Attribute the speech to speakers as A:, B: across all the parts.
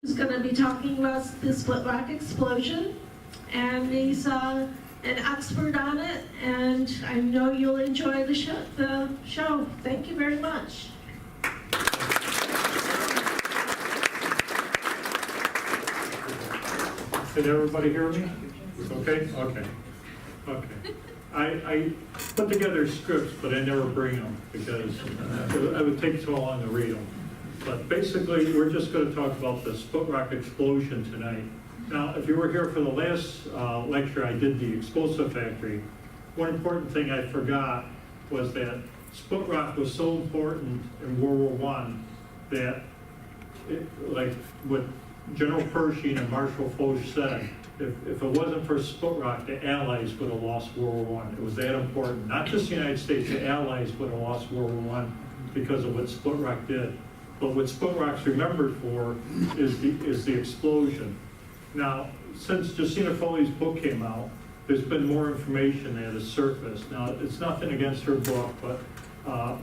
A: Who's going to be talking about the split rock explosion, and he's an expert on it, and I know you'll enjoy the show. Thank you very much.
B: Did everybody hear me? Okay? Okay. Okay. I put together scripts, but I never bring them because it would take so long to read them. But basically, we're just going to talk about the split rock explosion tonight. Now, if you were here for the last lecture I did, the explosive factory, one important thing I forgot was that split rock was so important in World War I that, like what General Pershing and Marshal Foch said, if it wasn't for split rock, the Allies would have lost World War I. It was that important. Not just the United States, the Allies would have lost World War I because of what split rock did. But what split rock's remembered for is the explosion. Now, since Justina Foley's book came out, there's been more information that has surfaced. Now, it's nothing against her book, but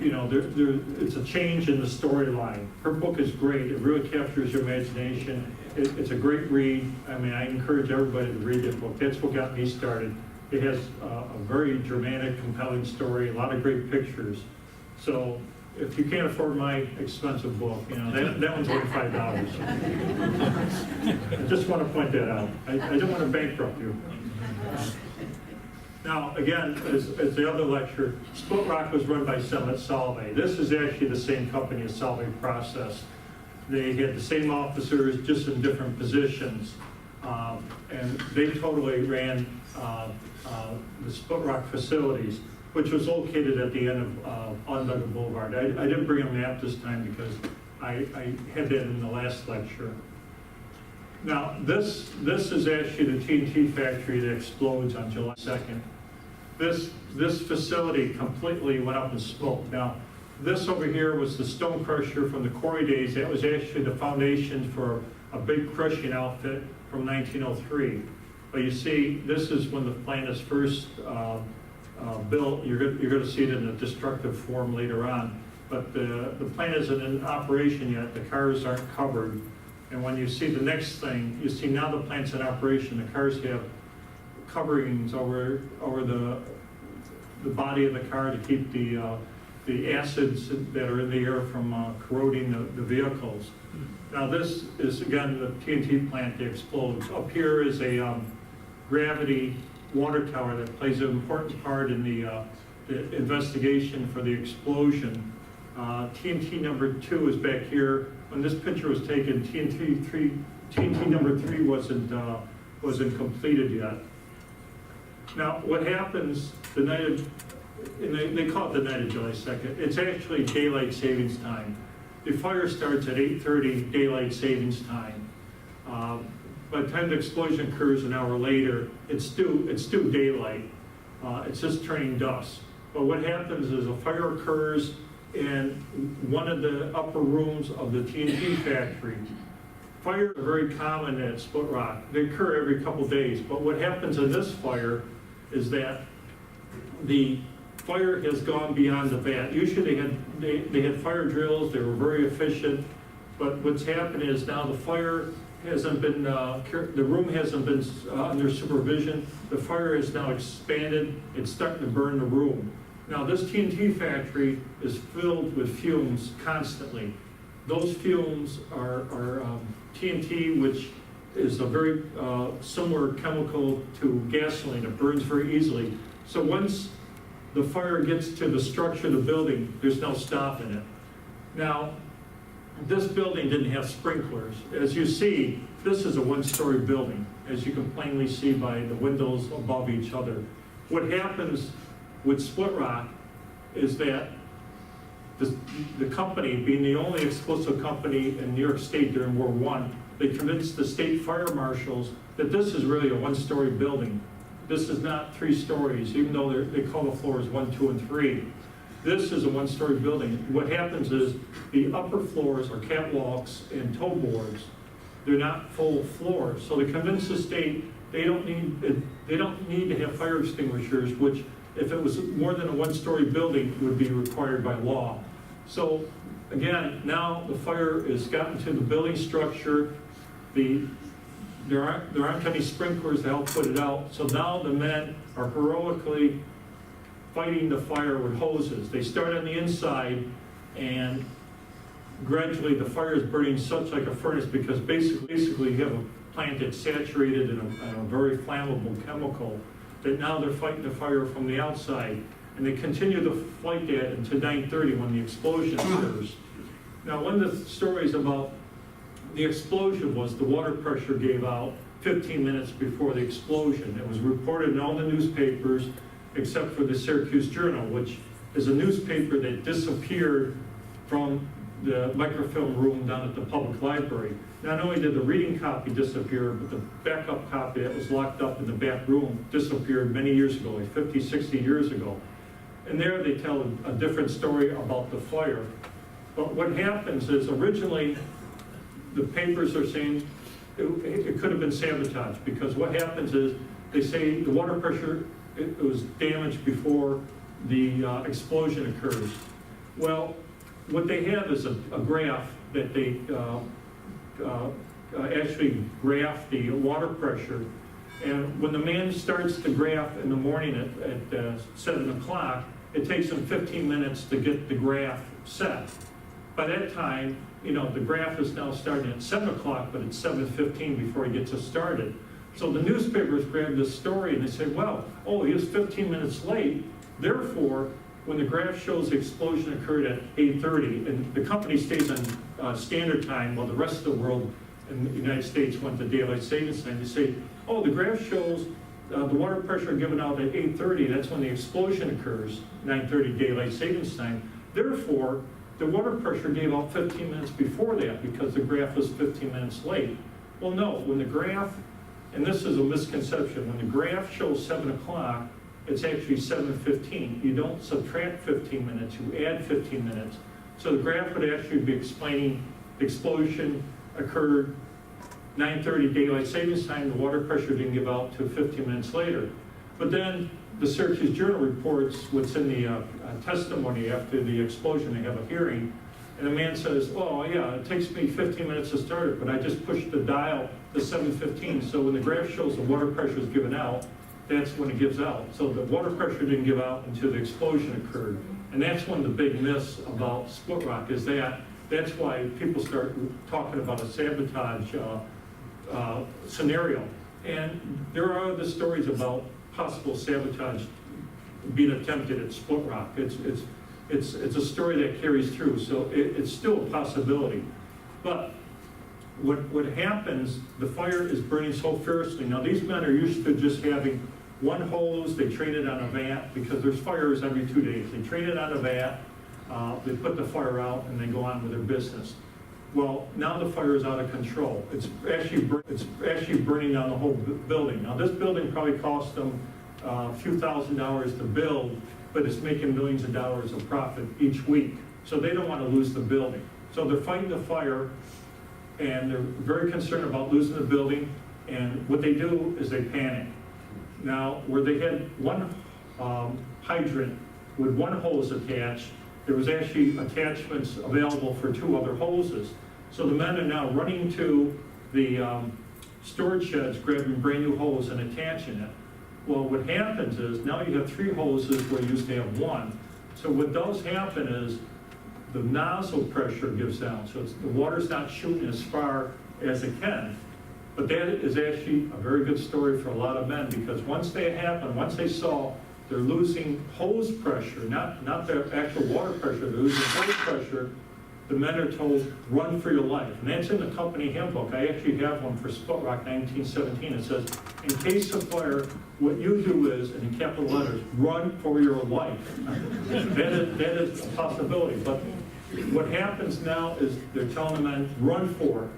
B: it's a change in the storyline. Her book is great. It really captures your imagination. It's a great read. I mean, I encourage everybody to read that book. That's what got me started. It has a very dramatic, compelling story, a lot of great pictures. So if you can't afford my expensive book, that one's only $5. I just want to point that out. I don't want to bankrupt you. Now, again, as the other lecture, Split Rock was run by Summit Solvay. This is actually the same company as Solvay Process. They had the same officers, just in different positions. And they totally ran the Split Rock facilities, which was located at the end of Onondaga Boulevard. I didn't bring a map this time because I had that in the last lecture. Now, this is actually the TNT factory that explodes on July 2nd. This facility completely went up in smoke. Now, this over here was the stone crusher from the quarry days. That was actually the foundation for a big crushing outfit from 1903. But you see, this is when the plant is first built. You're going to see it in a destructive form later on. But the plant isn't in operation yet. The cars aren't covered. And when you see the next thing, you see now the plant's in operation. The cars have coverings over the body of the car to keep the acids that are in the air from corroding the vehicles. Now this is, again, the TNT plant that explodes. Up here is a gravity water tower that plays an important part in the investigation for the explosion. TNT number 2 is back here. When this picture was taken, TNT number 3 wasn't completed yet. Now, what happens the night of, and they call it the night of July 2nd, it's actually daylight savings time. The fire starts at 8:30 daylight savings time. By the time the explosion occurs an hour later, it's still daylight. It's just turning dusk. But what happens is a fire occurs in one of the upper rooms of the TNT factory. Fires are very common at Split Rock. They occur every couple days. But what happens in this fire is that the fire has gone beyond the vat. Usually they had fire drills. They were very efficient. But what's happened is now the fire hasn't been, the room hasn't been under supervision. The fire has now expanded. It's starting to burn the room. Now, this TNT factory is filled with fumes constantly. Those fumes are TNT, which is a very similar chemical to gasoline. It burns very easily. So once the fire gets to the structure of the building, there's no stopping it. Now, this building didn't have sprinklers. As you see, this is a one-story building, as you can plainly see by the windows above each other. What happens with Split Rock is that the company, being the only explosive company in New York State during World War I, they convinced the state fire marshals that this is really a one-story building. This is not 3 stories, even though they call the floors 1, 2, and 3. This is a one-story building. What happens is the upper floors are catwalks and toe boards. They're not full floors. So they convince the state they don't need to have fire extinguishers, which if it was more than a one-story building would be required by law. So again, now the fire has gotten to the building structure. there aren't any sprinklers to help put it out, so now the men are heroically fighting the fire with hoses. They start on the inside, and gradually the fire is burning such like a furnace, because basically you have a plant that's saturated in a very flammable chemical, that now they're fighting the fire from the outside. And they continue to fight that until 9:30 when the explosion occurs. Now, one of the stories about the explosion was the water pressure gave out 15 minutes before the explosion. It was reported in all the newspapers except for the Syracuse Journal, which is a newspaper that disappeared from the microfilm room down at the public library. Not only did the reading copy disappear, but the backup copy that was locked up in the back room disappeared many years ago, like 50, 60 years ago. And there they tell a different story about the fire. But what happens is, originally, the papers are saying it could have been sabotage, because what happens is, they say the water pressure, it was damaged before the explosion occurs. Well, what they have is a graph that they actually graph the water pressure. And when the man starts the graph in the morning at 7 o'clock, it takes him 15 minutes to get the graph set. By that time, the graph is now starting at 7 o'clock, but it's 7:15 before he gets it started. So the newspapers grabbed this story and they said, well, he was 15 minutes late. Therefore, when the graph shows the explosion occurred at 8:30, and the company stays on standard time while the rest of the world in the United States went to daylight savings time, they say, the graph shows the water pressure given out at 8:30, that's when the explosion occurs, 9:30 daylight savings time. Therefore, the water pressure gave out 15 minutes before that because the graph was 15 minutes late. Well, no, when the graph, and this is a misconception, when the graph shows 7 o'clock, it's actually 7:15. You don't subtract 15 minutes, you add 15 minutes. So the graph would actually be explaining the explosion occurred 9:30 daylight savings time, the water pressure didn't give out till 15 minutes later. But then the Syracuse Journal reports what's in the testimony after the explosion. They have a hearing, and the man says, it takes me 15 minutes to start it, but I just pushed the dial to 7:15. So when the graph shows the water pressure is given out, that's when it gives out. So the water pressure didn't give out until the explosion occurred. And that's one of the big myths about Split Rock, is that's why people start talking about a sabotage scenario. And there are other stories about possible sabotage being attempted at Split Rock. It's a story that carries through, so it's still a possibility. But what happens, the fire is burning so fiercely. Now, these men are used to just having one hose, they train it on a vat, because there's fires every 2 days. They train it on a vat, they put the fire out, and they go on with their business. Well, now the fire is out of control. It's actually burning down the whole building. Now, this building probably cost them a few $1,000s to build, but it's making millions of dollars of profit each week. So they don't want to lose the building. So they're fighting the fire, and they're very concerned about losing the building, and what they do is they panic. Now, where they had one hydrant with one hose attached, there was actually attachments available for 2 other hoses. So the men are now running to the storage sheds, grabbing brand new hose and attaching it. Well, what happens is now you have 3 hoses where you used to have 1. So what does happen is the nozzle pressure gives down. So the water's not shooting as far as it can. But that is actually a very good story for a lot of men, because once they saw they're losing hose pressure, not their actual water pressure, they're losing hose pressure, the men are told, run for your life. And that's in the company handbook. I actually have one for Split Rock 1917. It says, in case of fire, what you do is, in capital letters, run for your life. That is a possibility. But what happens now is they're telling the men, run for it.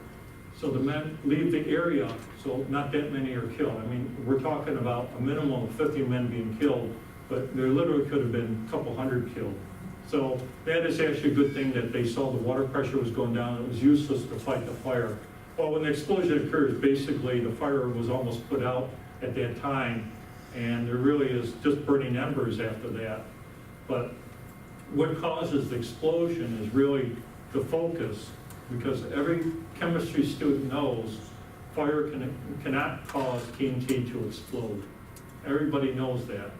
B: So the men leave the area, so not that many are killed. I mean, we're talking about a minimum of 50 men being killed, but there literally could have been a couple hundred killed. So that is actually a good thing that they saw the water pressure was going down. It was useless to fight the fire. Well, when the explosion occurs, basically the fire was almost put out at that time, and there really is just burning embers after that. But what causes the explosion is really the focus, because every chemistry student knows fire cannot cause TNT to explode. Everybody knows that.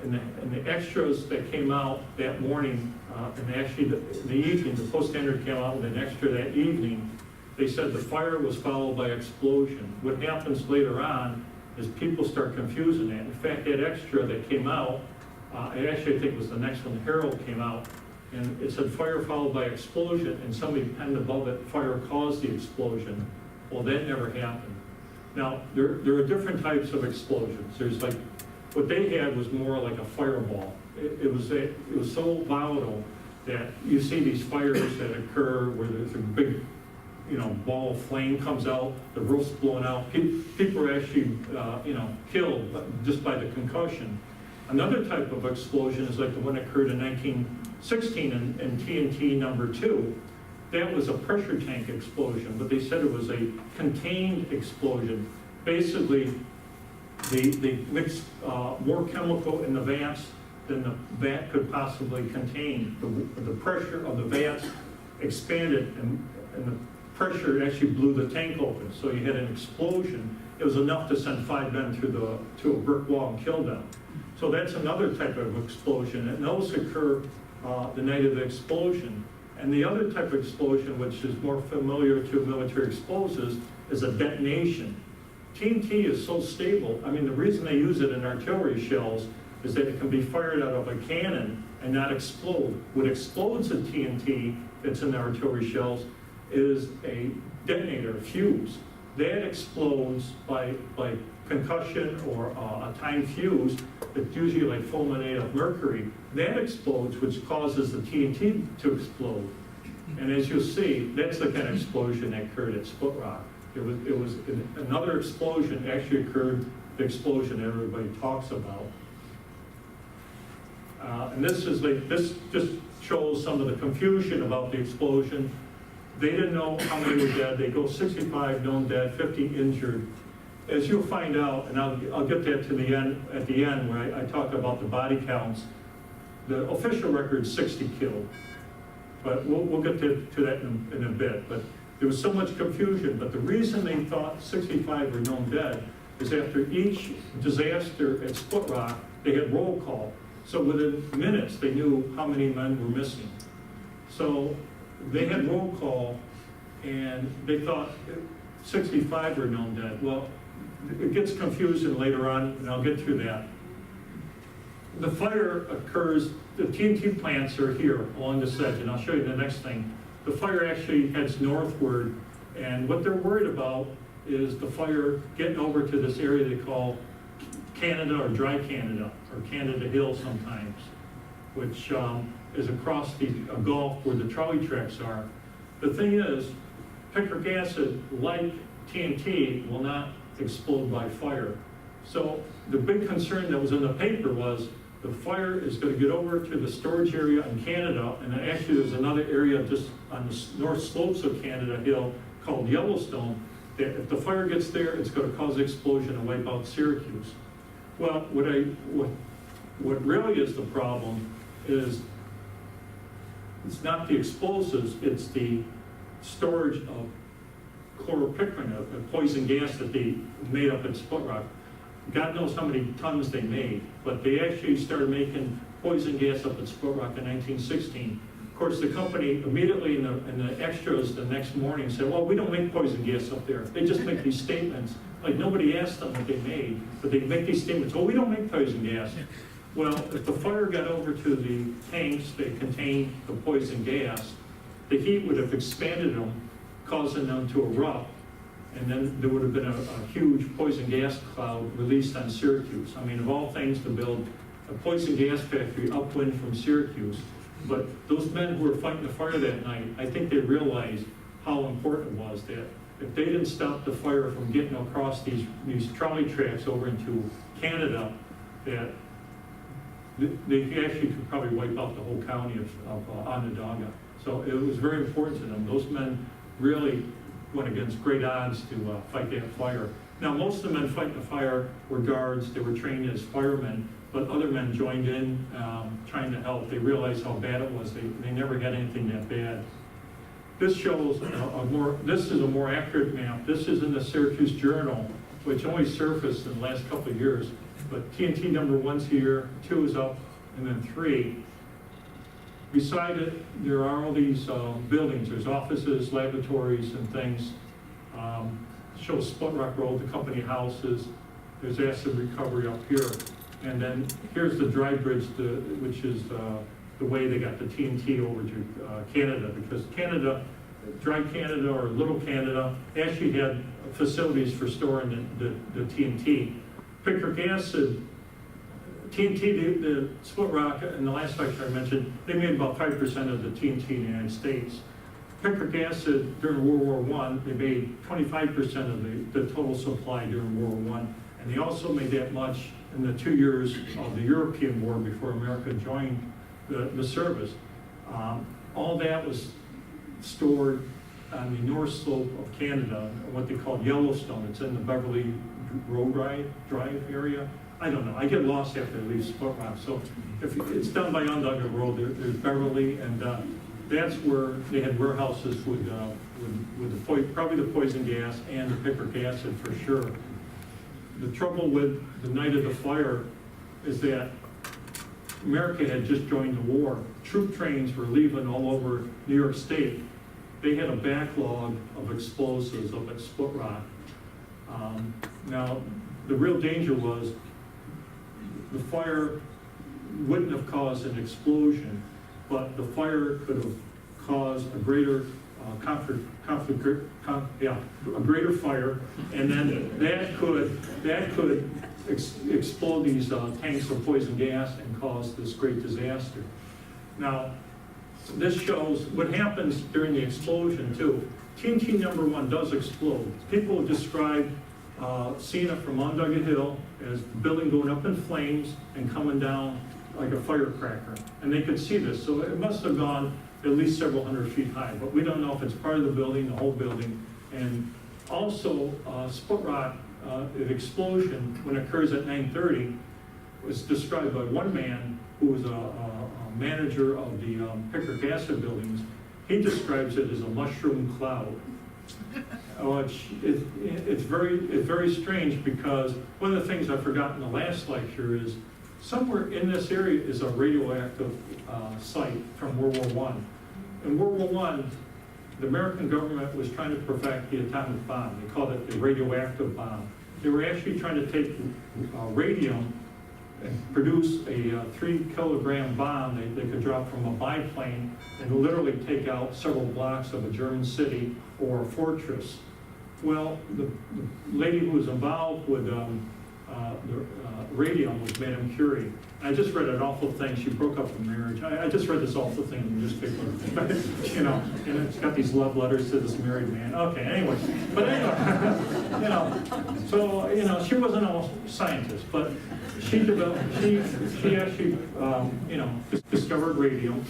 B: And the extras that came out that morning, and actually in the evening, the Post-Standard came out with an extra that evening. They said the fire was followed by explosion. What happens later on is people start confusing that. In fact, that extra that came out, I actually think it was the next one, the Herald came out, and it said fire followed by explosion, and somebody penned above it, fire caused the explosion. Well, that never happened. Now, there are different types of explosions. There's like, what they had was more like a fireball. It was so volatile that you see these fires that occur where there's a big, ball of flame comes out, the roof's blowing out. People are actually, killed just by the concussion. Another type of explosion is like the one that occurred in 1916 in TNT number 2. That was a pressure tank explosion, but they said it was a contained explosion. Basically, they mixed more chemical in the vats than the vat could possibly contain. The pressure of the vats expanded, and the pressure actually blew the tank open. So you had an explosion. It was enough to send 5 men to a brick wall and kill them. So that's another type of explosion, and those occur the night of the explosion. And the other type of explosion, which is more familiar to military explosives, is a detonation. TNT is so stable. I mean, the reason they use it in artillery shells is that it can be fired out of a cannon and not explode. What explodes in TNT that's in the artillery shells is a detonator, a fuse. That explodes by concussion or a timed fuse. It's usually like fulminate of mercury. That explodes, which causes the TNT to explode. And as you'll see, that's the kind of explosion that occurred at Split Rock. It was another explosion actually occurred, the explosion everybody talks about. And this just shows some of the confusion about the explosion. They didn't know how many were dead. They go 65 known dead, 50 injured. As you'll find out, and I'll get that to the end, at the end where I talk about the body counts, the official record is 60 killed. But we'll get to that in a bit. But there was so much confusion, but the reason they thought 65 were known dead is after each disaster at Split Rock, they had roll call. So within minutes, they knew how many men were missing. So they had roll call, and they thought 65 were known dead. Well, it gets confusing later on, and I'll get through that. The fire occurs, the TNT plants are here along this edge, and I'll show you the next thing. The fire actually heads northward, and what they're worried about is the fire getting over to this area they call Canada or Dry Canada, or Canada Hill sometimes, which is across the Gulf where the trolley tracks are. The thing is, picric acid, like TNT, will not explode by fire. So the big concern that was in the paper was the fire is going to get over to the storage area in Canada, and then actually there's another area just on the north slopes of Canada Hill called Yellowstone, that if the fire gets there, it's going to cause an explosion and wipe out Syracuse. Well, what really is the problem is it's not the explosives, it's the storage of chloropicrin, a poison gas that they made up at Split Rock. God knows how many tons they made, but they actually started making poison gas up at Split Rock in 1916. Of course, the company immediately in the extras the next morning said, well, we don't make poison gas up there. They just make these statements. Like nobody asked them what they made, but they make these statements, well, we don't make poison gas. Well, if the fire got over to the tanks that contained the poison gas, the heat would have expanded them, causing them to erupt, and then there would have been a huge poison gas cloud released on Syracuse. I mean, of all things, to build a poison gas factory upwind from Syracuse. But those men who were fighting the fire that night, I think they realized how important it was that if they didn't stop the fire from getting across these trolley tracks over into Canada, that they actually could probably wipe out the whole county of Onondaga. So it was very important to them. Those men really went against great odds to fight that fire. Now, most of the men fighting the fire were guards. They were trained as firemen, but other men joined in trying to help. They realized how bad it was. They never had anything that bad. This shows this is a more accurate map. This is in the Syracuse Journal, which only surfaced in the last couple of years. But TNT number 1's here, 2 is up, and then 3. Beside it, there are all these buildings. There's offices, laboratories, and things. Shows Split Rock Road, the company houses. There's acid recovery up here. And then here's the dry bridge, which is the way they got the TNT over to Canada, because Canada, Dry Canada or Little Canada, actually had facilities for storing the TNT. Picric acid, TNT, the Split Rock, in the last lecture I mentioned, they made about 5% of the TNT in the United States. Picric acid during World War I, they made 25% of the total supply during World War I, and they also made that much in the 2 years of the European War before America joined the service. All that was stored on the north slope of Canada, what they call Yellowstone. It's in the Beverly Road Drive area. I don't know. I get lost after I leave Split Rock. So if it's down by Onondaga Road, there's Beverly, and that's where they had warehouses with probably the poison gas and the picric acid for sure. The trouble with the night of the fire is that America had just joined the war. Troop trains were leaving all over New York State. They had a backlog of explosives up at Split Rock. Now, the real danger was the fire wouldn't have caused an explosion, but the fire could have caused a greater a greater fire, and then that could explode these tanks of poison gas and cause this great disaster. Now, this shows what happens during the explosion too. TNT number 1 does explode. People describe seeing it from Onondaga Hill as the building going up in flames and coming down like a firecracker. And they could see this, so it must have gone at least several hundred feet high, but we don't know if it's part of the building, the whole building. And also, Split Rock, an explosion, when it occurs at 9:30, was described by one man who was a manager of the picric acid buildings. He describes it as a mushroom cloud. It's very strange, because one of the things I forgot in the last lecture is somewhere in this area is a radioactive site from World War I. In World War I, the American government was trying to perfect the atomic bomb. They called it the radioactive bomb. They were actually trying to take radium and produce a 3-kilogram bomb they could drop from a biplane and literally take out several blocks of a German city or a fortress. Well, the lady who was involved with the radium was Madame Curie. I just read an awful thing. She broke up a marriage. I just read this awful thing in the newspaper, and it's got these love letters to this married man. Okay, anyway, but anyway, so she wasn't a scientist, but she actually discovered radium.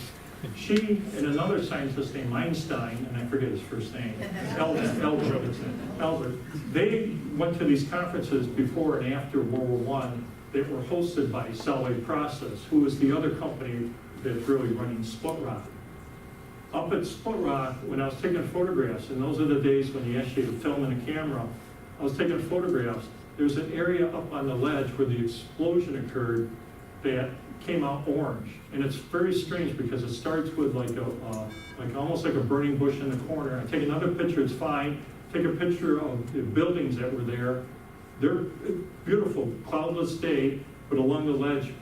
B: She and another scientist named Einstein, and I forget his first name, Albert, they went to these conferences before and after World War I that were hosted by Solvay Process, who was the other company that's really running Split Rock. Up at Split Rock, when I was taking photographs, and those are the days when you actually had film and a camera, I was taking photographs. There's an area up on the ledge where the explosion occurred that came out orange, and it's very strange because it starts with like almost like a burning bush in the corner. I take another picture, it's fine. Take a picture of the buildings that were there. They're beautiful, cloudless day, but along the ledge,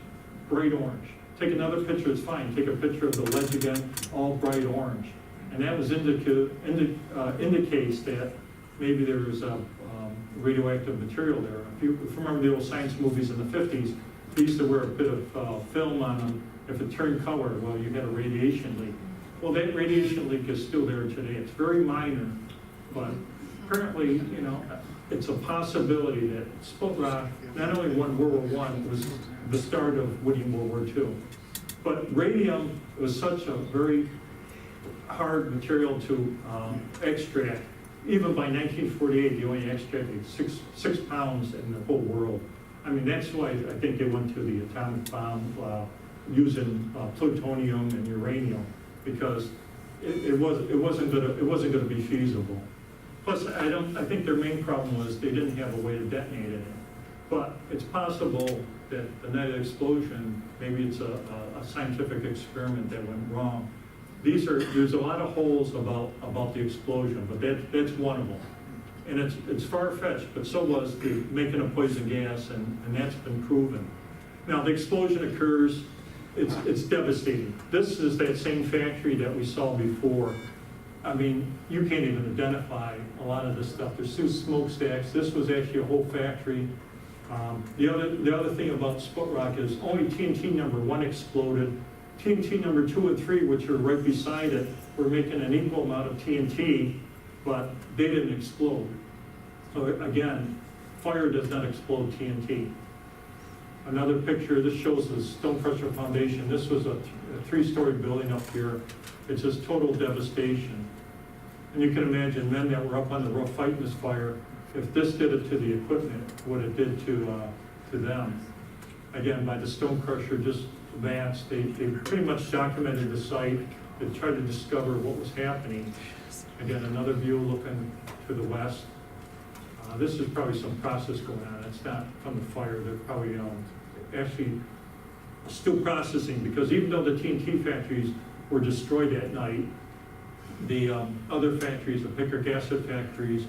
B: bright orange. Take another picture, it's fine. Take a picture of the ledge again, all bright orange. And that was indicates that maybe there was radioactive material there. If you remember the old science movies in the 50s, they used to wear a bit of film on them. If it turned color, well, you had a radiation leak. Well, that radiation leak is still there today. It's very minor, but apparently, it's a possibility that Split Rock not only won World War I, was the start of winning World War II. But radium was such a very hard material to extract. Even by 1948, they only extracted six pounds in the whole world. I mean, that's why I think they went to the atomic bomb using plutonium and uranium, because it wasn't gonna be feasible. Plus, I think their main problem was they didn't have a way to detonate it. But it's possible that the night of the explosion, maybe it's a scientific experiment that went wrong. There's a lot of holes about the explosion, but that's one of them. And it's far-fetched, but so was the making of poison gas, and that's been proven. Now, the explosion occurs, it's devastating. This is that same factory that we saw before. I mean, you can't even identify a lot of this stuff. There's two smokestacks. This was actually a whole factory. The other thing about Split Rock is only TNT number 1 exploded. TNT number 2 and 3, which are right beside it, were making an equal amount of TNT, but they didn't explode. So again, fire does not explode TNT. Another picture, this shows the Stone Crusher Foundation. This was a 3-story building up here. It's just total devastation. And you can imagine men that were up on the roof fighting this fire, if this did it to the equipment, what it did to them. Again, by the Stone Crusher, just advanced, they pretty much documented the site. They tried to discover what was happening. Again, another view looking to the west. This is probably some process going on. It's not from the fire. They're probably actually still processing, because even though the TNT factories were destroyed that night, the other factories, the picric acid factories,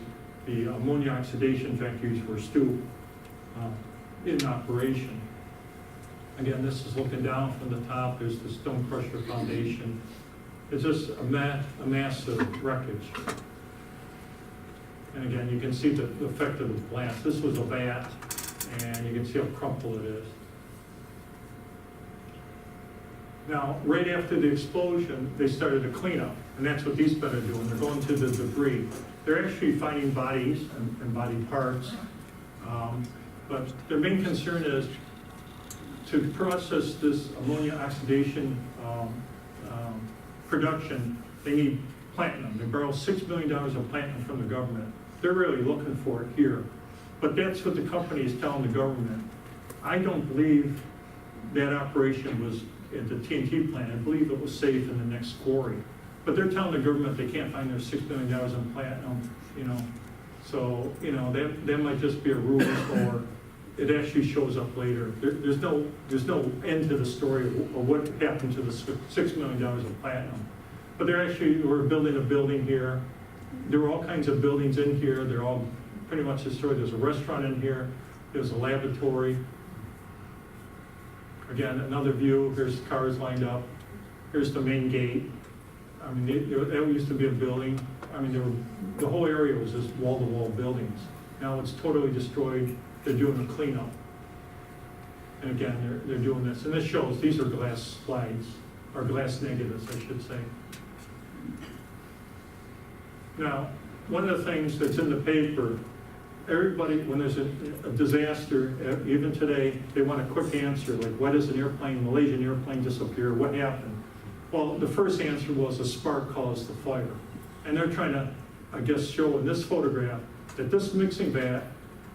B: the ammonia oxidation factories were still in operation. Again, this is looking down from the top. There's the Stone Crusher Foundation. It's just a mass of wreckage. And again, you can see the effect of the blast. This was a vat, and you can see how crumpled it is. Now, right after the explosion, they started a cleanup, and that's what these men are doing. They're going to the debris. They're actually finding bodies and body parts, but their main concern is to process this ammonia oxidation production. They need platinum. They borrow $6 million of platinum from the government. They're really looking for it here. But that's what the company is telling the government. I don't believe that operation was at the TNT plant. I believe it was safe in the next quarry. But they're telling the government they can't find their $6 million in platinum, you know. So, you know, that might just be a ruse, or it actually shows up later. There's no end to the story of what happened to the $6 million of platinum. But we're building a building here. There were all kinds of buildings in here. They're all pretty much destroyed. There's a restaurant in here. There's a laboratory. Again, another view. Here's cars lined up. Here's the main gate. I mean, that used to be a building. I mean, the whole area was just wall-to-wall buildings. Now it's totally destroyed. They're doing a cleanup. And again, they're doing this. And this shows, these are glass slides, or glass negatives, I should say. Now, one of the things that's in the paper, everybody, when there's a disaster, even today, they want a quick answer, like, why does Malaysian airplane disappear? What happened? Well, the first answer was a spark caused the fire. And they're trying to, I guess, show in this photograph that this mixing vat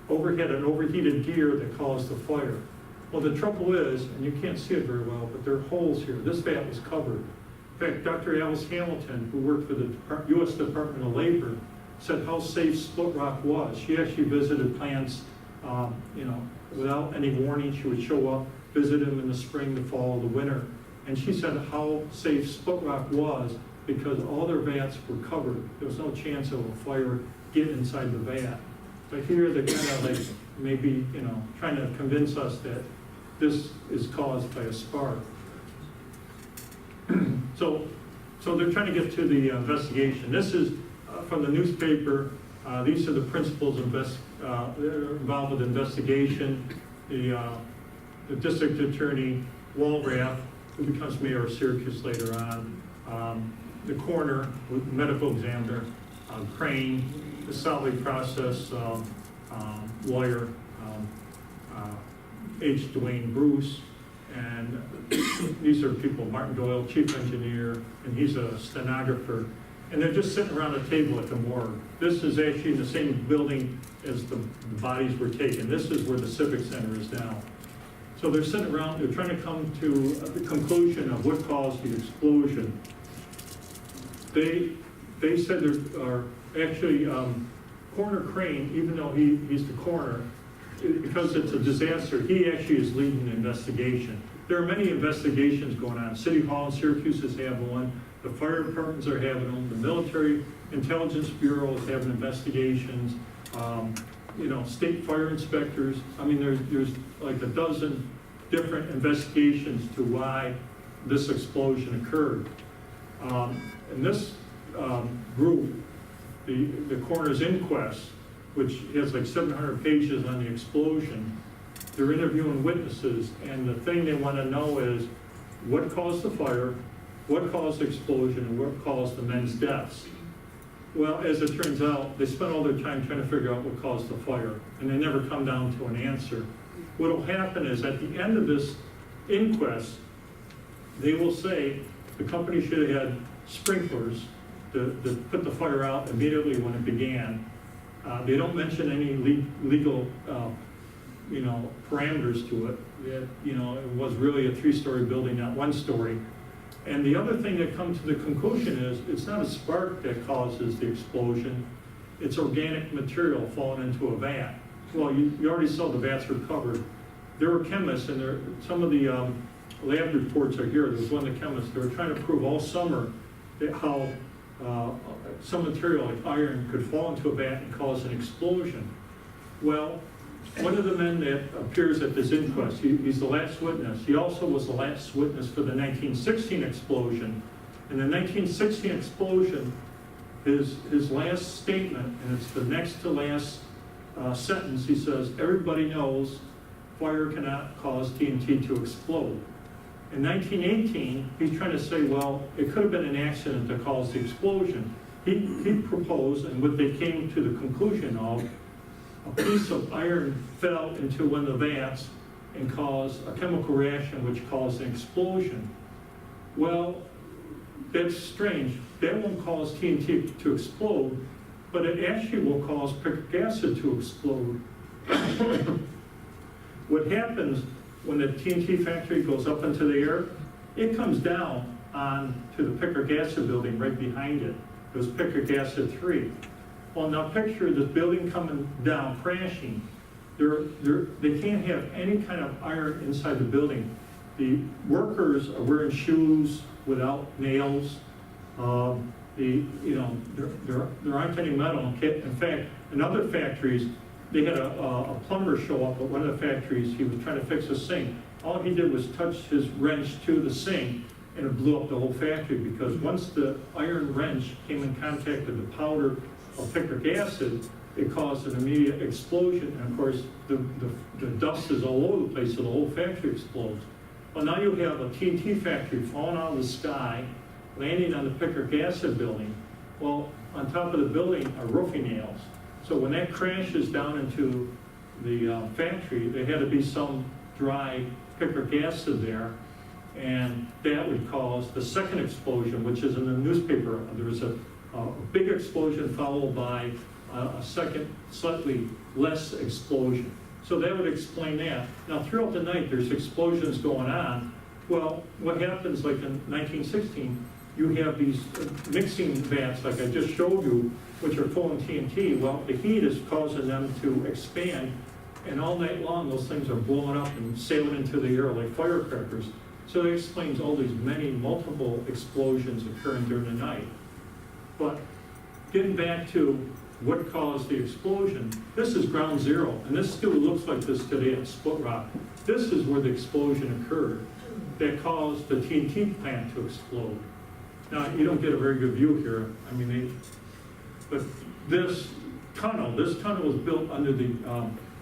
B: had an overheated gear that caused the fire. Well, the trouble is, and you can't see it very well, but there are holes here. This vat was covered. In fact, Dr. Alice Hamilton, who worked for the U.S. Department of Labor, said how safe Split Rock was. She actually visited plants, without any warning. She would show up, visit them in the spring, the fall, the winter. And she said how safe Split Rock was because all their vats were covered. There was no chance of a fire getting inside the vat. But here they're kind of like maybe, trying to convince us that this is caused by a spark. So they're trying to get to the investigation. This is from the newspaper. These are the principals involved with investigation. The district attorney, Walrath, who becomes mayor of Syracuse later on, the coroner, medical examiner, Crane, the solid waste process lawyer, H. Dwayne Bruce, and these are people, Martin Doyle, chief engineer, and he's a stenographer. And they're just sitting around a table at the morgue. This is actually in the same building as the bodies were taken. This is where the Civic Center is now. So they're sitting around, they're trying to come to the conclusion of what caused the explosion. they said there are actually, Coroner Crane, even though he's the coroner, because it's a disaster, he actually is leading the investigation. There are many investigations going on. City Hall in Syracuse is having one, the fire departments are having them, the Military Intelligence Bureau is having investigations, state fire inspectors. I mean, there's like a dozen different investigations to why this explosion occurred. And this group, the coroner's inquest, which has like 700 pages on the explosion, they're interviewing witnesses, and the thing they want to know is what caused the fire, what caused the explosion, and what caused the men's deaths. Well, as it turns out, they spent all their time trying to figure out what caused the fire, and they never come down to an answer. What will happen is at the end of this inquest, they will say the company should have had sprinklers to put the fire out immediately when it began. They don't mention any legal, parameters to it. It was really a 3-story building, not 1 story. And the other thing that comes to the conclusion is it's not a spark that causes the explosion, it's organic material falling into a vat. Well, you already saw the vats were covered. There were chemists, and some of the lab reports are here. There was one of the chemists, they were trying to prove all summer that how some material like iron could fall into a vat and cause an explosion. Well, one of the men that appears at this inquest, he's the last witness. He also was the last witness for the 1916 explosion. In the 1916 explosion, his last statement, and it's the next to last sentence, he says, everybody knows fire cannot cause TNT to explode. In 1918, he's trying to say, well, it could have been an accident that caused the explosion. He proposed, and what they came to the conclusion of, a piece of iron fell into one of the vats and caused a chemical reaction which caused an explosion. Well, that's strange. That won't cause TNT to explode, but it actually will cause picric acid to explode. What happens when the TNT factory goes up into the air, it comes down onto the picric acid building right behind it. It was picric acid 3. Well, now picture this building coming down, crashing. They can't have any kind of iron inside the building. The workers are wearing shoes without nails. There aren't any metal. In fact, in other factories, they had a plumber show up at one of the factories. He was trying to fix a sink. All he did was touch his wrench to the sink, and it blew up the whole factory, because once the iron wrench came in contact with the powder of picric acid, it caused an immediate explosion. And of course, the dust is all over the place, so the whole factory explodes. Well, now you have a TNT factory falling out of the sky, landing on the picric acid building. Well, on top of the building are roofing nails. So when that crashes down into the factory, there had to be some dry picric acid there, and that would cause the second explosion, which is in the newspaper. There was a big explosion followed by a second, slightly less explosion. So that would explain that. Now, throughout the night, there's explosions going on. Well, what happens, like in 1916, you have these mixing vats, like I just showed you, which are full of TNT. Well, the heat is causing them to expand, and all night long, those things are blowing up and sailing into the air like firecrackers. So that explains all these multiple explosions occurring during the night. But getting back to what caused the explosion, this is ground zero, and this still looks like this today at Split Rock. This is where the explosion occurred that caused the TNT plant to explode. Now, you don't get a very good view here. I mean, but this tunnel was built under the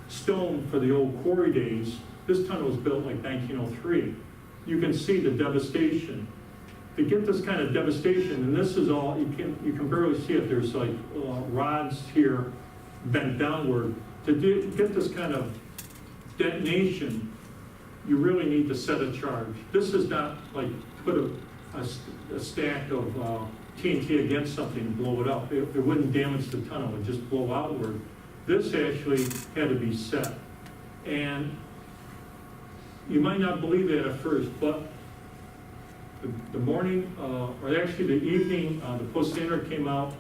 B: stone for the old quarry days. This tunnel was built like 1903. You can see the devastation. To get this kind of devastation, and this is all, you can barely see it, there's like rods here bent downward. To get this kind of detonation, you really need to set a charge. This is not like put a stack of TNT against something and blow it up. It wouldn't damage the tunnel, it would just blow outward. This actually had to be set. And you might not believe that at first, but The morning, or actually the evening, the Post-Standard came out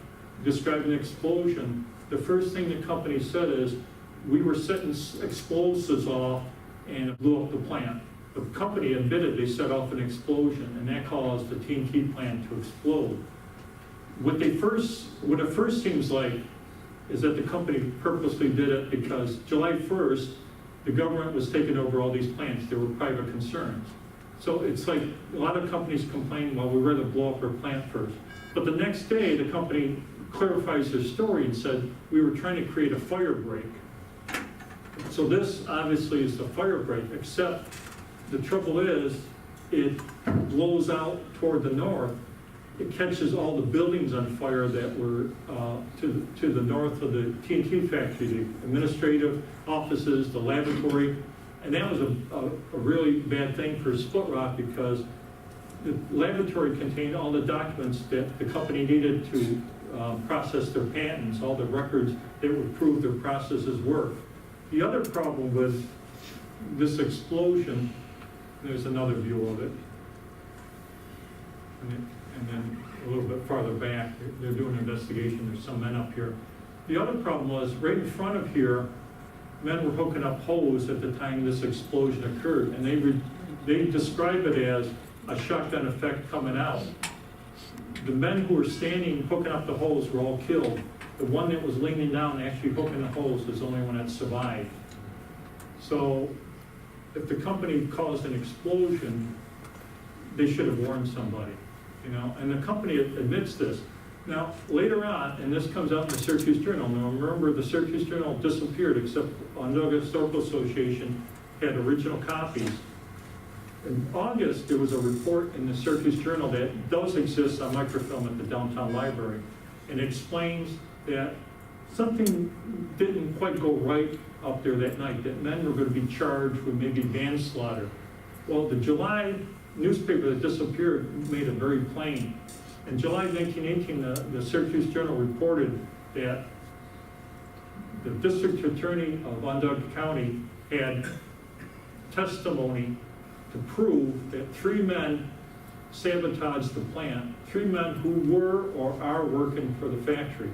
B: describing an explosion. The first thing the company said is, we were setting explosives off and it blew up the plant. The company admitted they set off an explosion and that caused the TNT plant to explode. What it first seems like is that the company purposely did it because July 1st, the government was taking over all these plants. There were private concerns. So it's like a lot of companies complain, well, we'd rather blow up our plant first. But the next day, the company clarifies their story and said, we were trying to create a fire break. So this obviously is the fire break, except the trouble is, it blows out toward the north. It catches all the buildings on fire that were to the north of the TNT factory, the administrative offices, the laboratory. And that was a really bad thing for Split Rock because the laboratory contained all the documents that the company needed to process their patents, all the records that would prove their processes work. The other problem with this explosion, there's another view of it, and then a little bit farther back, they're doing an investigation, there's some men up here. The other problem was, right in front of here, men were hooking up hose at the time this explosion occurred, and they describe it as a shotgun effect coming out. The men who were standing hooking up the hose were all killed. The one that was leaning down actually hooking the hose is the only one that survived. So if the company caused an explosion, they should have warned somebody, you know, and the company admits this. Now, later on, and this comes out in the Syracuse Journal, now remember the Syracuse Journal disappeared except Onondaga Historical Association had original copies. In August, there was a report in the Syracuse Journal that does exist on microfilm at the downtown library, and it explains that something didn't quite go right up there that night, that men were going to be charged with maybe manslaughter. Well, the July newspaper that disappeared made it very plain. In July 1918, the Syracuse Journal reported that the district attorney of Onondaga County had testimony to prove that 3 men sabotaged the plant, 3 men who were or are working for the factory.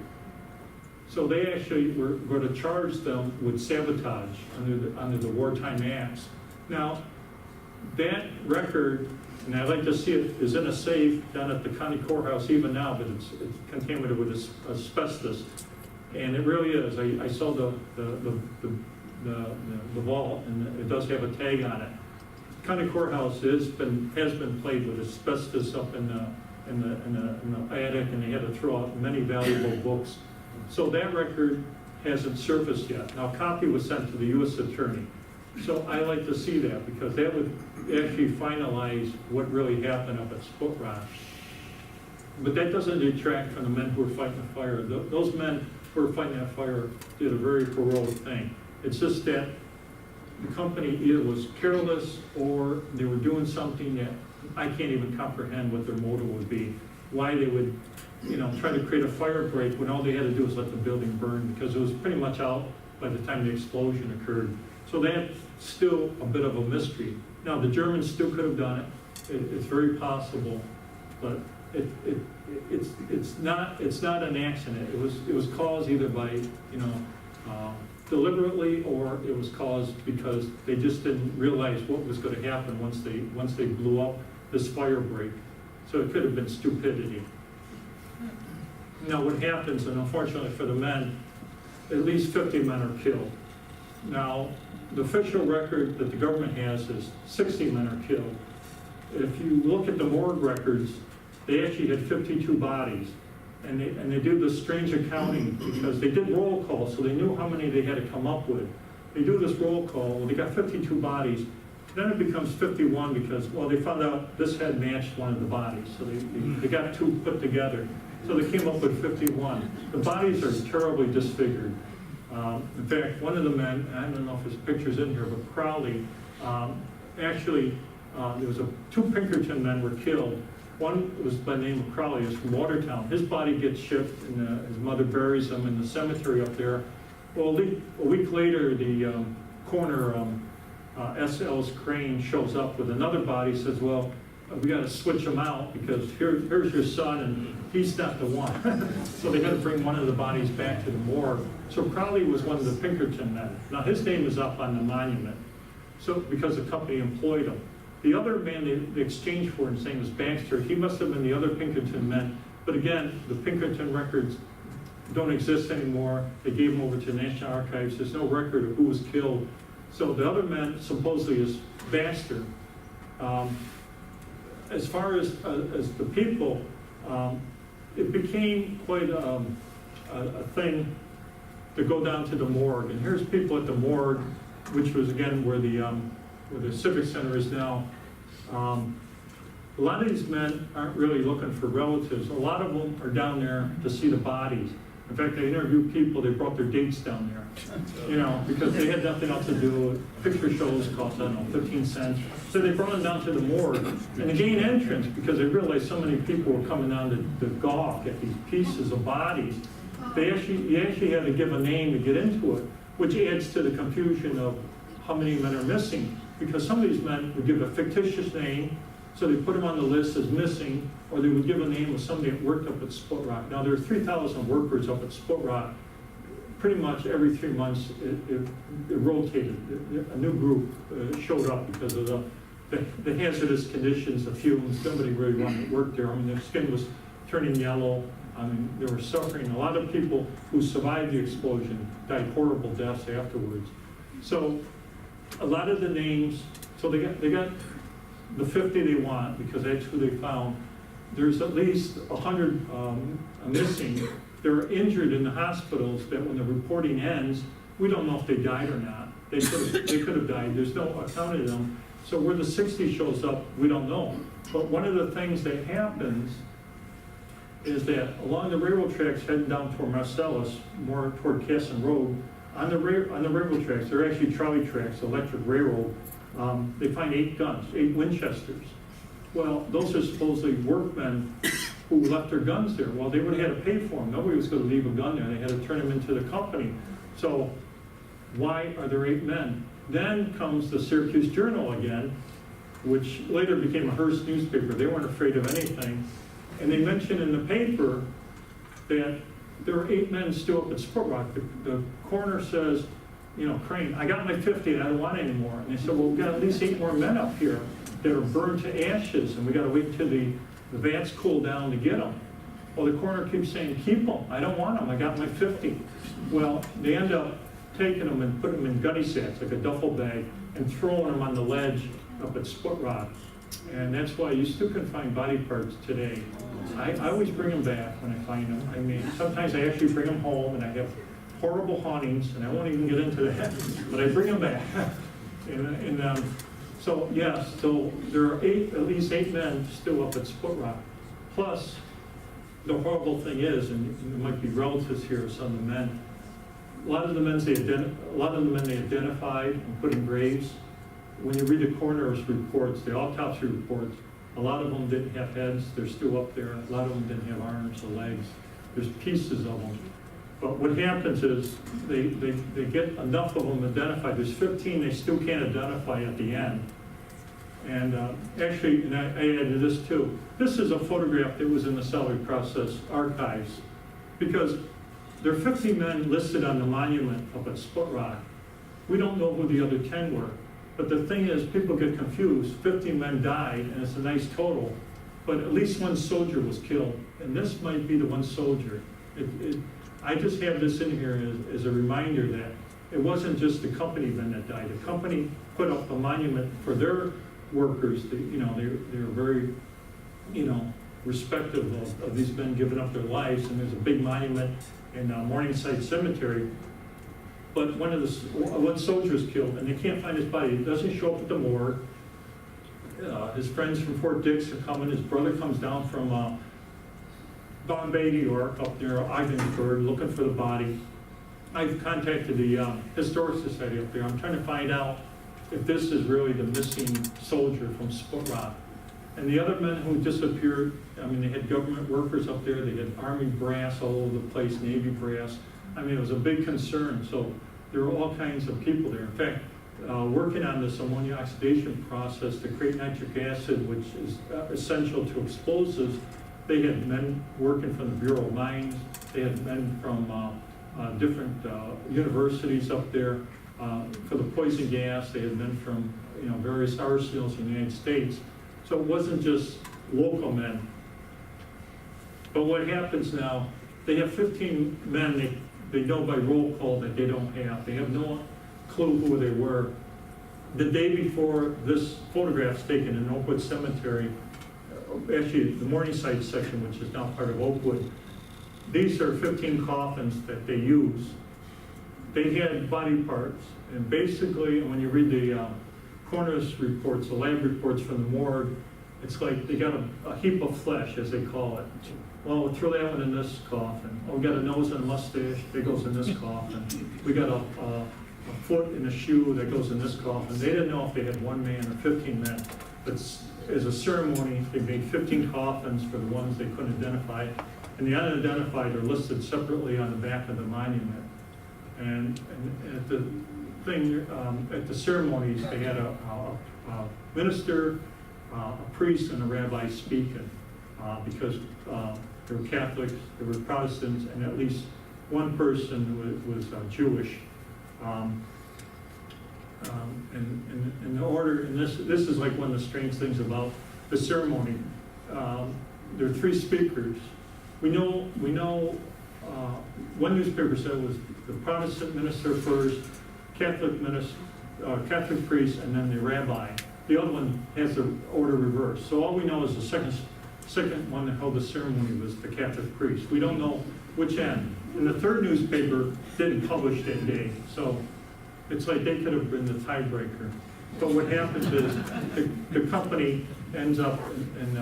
B: So they actually were going to charge them with sabotage under the wartime acts. Now, that record, and I'd like to see it, is in a safe down at the county courthouse even now, but it's contaminated with asbestos. And it really is. I saw the vault, and it does have a tag on it. County courthouse has been plagued with asbestos up in the attic, and they had to throw out many valuable books. So that record hasn't surfaced yet. Now, a copy was sent to the U.S. Attorney. So I like to see that because that would actually finalize what really happened up at Split Rock. But that doesn't detract from the men who were fighting the fire. Those men who were fighting that fire did a very heroic thing. It's just that the company either was careless or they were doing something that I can't even comprehend what their motive would be. Why they would, you know, try to create a fire break when all they had to do was let the building burn because it was pretty much out by the time the explosion occurred. So that's still a bit of a mystery. Now, the Germans still could have done it. It's very possible, but it's not an accident. It was caused either by, you know, deliberately, or it was caused because they just didn't realize what was going to happen once they blew up this fire break. So it could have been stupidity. Now, what happens, and unfortunately for the men, at least 50 men are killed. Now, the official record that the government has is 60 men are killed. If you look at the morgue records, they actually had 52 bodies. And they did this strange accounting because they did roll call, so they knew how many they had to come up with. They do this roll call, well, they got 52 bodies. Then it becomes 51 because, well, they found out this head matched one of the bodies. So they got 2 put together. So they came up with 51. The bodies are terribly disfigured. In fact, one of the men, I don't know if there's pictures in here, but Crowley, actually, there was 2 Pinkerton men were killed. One was by the name of Crowley, is from Watertown. His body gets shipped, and his mother buries him in the cemetery up there. Well, a week later, the coroner, S.L. Crane, shows up with another body, says, well, we got to switch them out because here's your son and he's not the one. So they had to bring one of the bodies back to the morgue. So Crowley was one of the Pinkerton men. Now his name is up on the monument, so because the company employed him. The other man they exchanged for, his name was Baxter. He must have been the other Pinkerton men. But again, the Pinkerton records don't exist anymore. They gave them over to the National Archives. There's no record of who was killed. So the other man supposedly is Baxter. As far as the people, it became quite a thing to go down to the morgue. And here's people at the morgue, which was again where the Civic Center is now. A lot of these men aren't really looking for relatives. A lot of them are down there to see the bodies. In fact, they interviewed people, they brought their dates down there, you know, because they had nothing else to do. Picture shows cost, I don't know, 15 cents. So they brought them down to the morgue. And to gain entrance, because they realized so many people were coming down to gawk at these pieces of bodies, you actually had to give a name to get into it, which adds to the confusion of how many men are missing. Because some of these men would give a fictitious name, so they put them on the list as missing, or they would give a name of somebody that worked up at Split Rock. Now, there are 3,000 workers up at Split Rock. Pretty much every 3 months, it rotated. A new group showed up because of the hazardous conditions, the fumes. Nobody really wanted to work there. I mean, their skin was turning yellow. I mean, they were suffering. A lot of people who survived the explosion died horrible deaths afterwards. So a lot of the names, so they got the 50 they want because that's who they found. There's at least 100 missing. They're injured in the hospitals that when the reporting ends, we don't know if they died or not. They could have died. There's no account of them. So where the 60 shows up, we don't know. But one of the things that happens is that along the railroad tracks heading down toward Marcellus, more toward Casson Road, on the railroad tracks, they're actually trolley tracks, electric railroad, they find 8 guns, 8 Winchesters. Well, those are supposedly workmen who left their guns there. Well, they would have had to pay for them. Nobody was going to leave a gun there. They had to turn them into the company. So why are there 8 men? Then comes the Syracuse Journal again, which later became a Hearst newspaper. They weren't afraid of anything. And they mentioned in the paper that there were 8 men still up at Split Rock. The coroner says, you know, Crane, I got my 50 and I don't want any more. And they said, well, we've got at least 8 more men up here that are burned to ashes and we got to wait till the vats cool down to get them. Well, the coroner keeps saying, keep them. I don't want them. I got my 50. Well, they end up taking them and putting them in gunny sacks, like a duffel bag, and throwing them on the ledge up at Split Rock. And that's why you still can find body parts today. I always bring them back when I find them. I mean, sometimes I actually bring them home and I have horrible hauntings, and I won't even get into that, but I bring them back. So yes, so there are at least 8 men still up at Split Rock. Plus, the horrible thing is, and there might be relatives here of some of the men, a lot of the men they identified and put in graves. When you read the coroner's reports, the autopsy reports, a lot of them didn't have heads. They're still up there. A lot of them didn't have arms or legs. There's pieces of them. But what happens is they get enough of them identified. There's 15 they still can't identify at the end. And actually, and I added this too, this is a photograph that was in the Salvage Process archives because there are 50 men listed on the monument up at Split Rock. We don't know who the other 10 were. But the thing is, people get confused. 50 men died, and it's a nice total. But at least 1 soldier was killed. And this might be the 1 soldier. I just have this in here as a reminder that it wasn't just the company men that died. The company put up a monument for their workers. They were very, respectful of these men giving up their lives. And there's a big monument in Morningside Cemetery. But one soldier is killed, and they can't find his body. He doesn't show up at the morgue. His friends from Fort Dix are coming. His brother comes down from Bombay, New York, up near Ivansburg, looking for the body. I've contacted the Historic Society up there. I'm trying to find out if this is really the missing soldier from Split Rock. And the other men who disappeared, I mean, they had government workers up there. They had Army brass all over the place, Navy brass. I mean, it was a big concern. So there were all kinds of people there. In fact, working on this ammonia oxidation process to create nitric acid, which is essential to explosives. They had men working from the Bureau of Mines. They had men from different universities up there. For the poison gas, they had men from various arsenals in the United States. So it wasn't just local men. But what happens now, they have 15 men they know by roll call that they don't have. They have no clue who they were. The day before this photograph's taken in Oakwood Cemetery, actually the Morningside section, which is now part of Oakwood, these are 15 coffins that they use. They had body parts, and basically, when you read the coroner's reports, the lab reports from the morgue, it's like they got a heap of flesh, as they call it. Well, we'll throw that one in this coffin. Oh, we got a nose and a mustache, that goes in this coffin. We got a foot and a shoe that goes in this coffin. They didn't know if they had 1 man or 15 men. But as a ceremony, they made 15 coffins for the ones they couldn't identify. And the unidentified are listed separately on the back of the monument. And at the thing, at the ceremonies, they had a minister, a priest, and a rabbi speaking because there were Catholics, there were Protestants, and at least one person was Jewish. And the order, and this is like one of the strange things about the ceremony. There are 3 speakers. We know. One newspaper said it was the Protestant minister first, Catholic priest, and then the rabbi. The other one has the order reversed. So all we know is the second one that held the ceremony was the Catholic priest. We don't know which end. And the 3rd newspaper didn't publish that day. So it's like they could have been the tiebreaker. But what happens is the company ends up in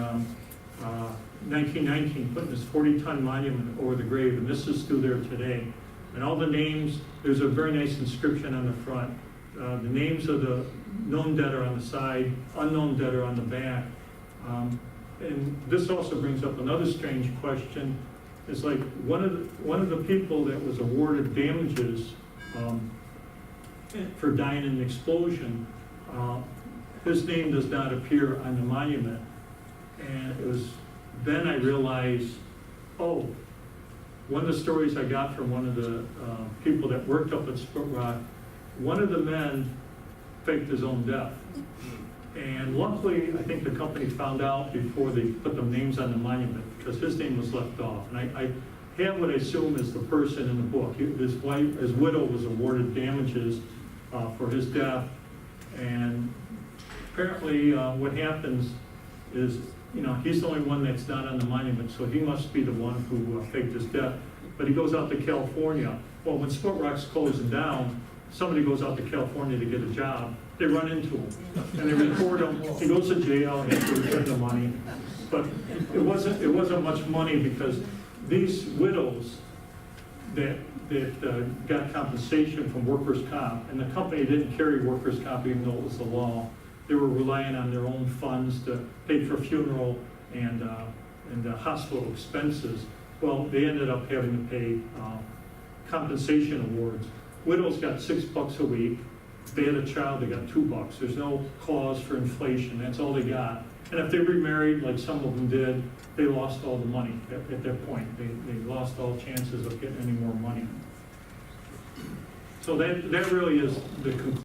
B: 1919 putting this 40-ton monument over the grave, and this is still there today. And all the names, there's a very nice inscription on the front. The names of the known dead are on the side, unknown dead are on the back. And this also brings up another strange question. It's like one of the people that was awarded damages for dying in an explosion, his name does not appear on the monument. And it was then I realized, oh, one of the stories I got from one of the people that worked up at Split Rock, one of the men faked his own death. And luckily, I think the company found out before they put the names on the monument, because his name was left off. And I have what I assume is the person in the book. His widow was awarded damages for his death. And apparently what happens is, he's the only one that's not on the monument, so he must be the one who faked his death. But he goes out to California. Well, when Split Rock's closing down, somebody goes out to California to get a job. They run into him, and they report him. He goes to jail, he has to return the money. But it wasn't much money, because these widows that got compensation from workers' comp, and the company didn't carry workers' comp even though it was the law. They were relying on their own funds to pay for funeral and hospital expenses. Well, they ended up having to pay compensation awards. Widows got $6 a week. If they had a child, they got $2. There's no clause for inflation. That's all they got. And if they remarried, like some of them did, they lost all the money at that point. They lost all chances of getting any more money. So that really is the conclusion.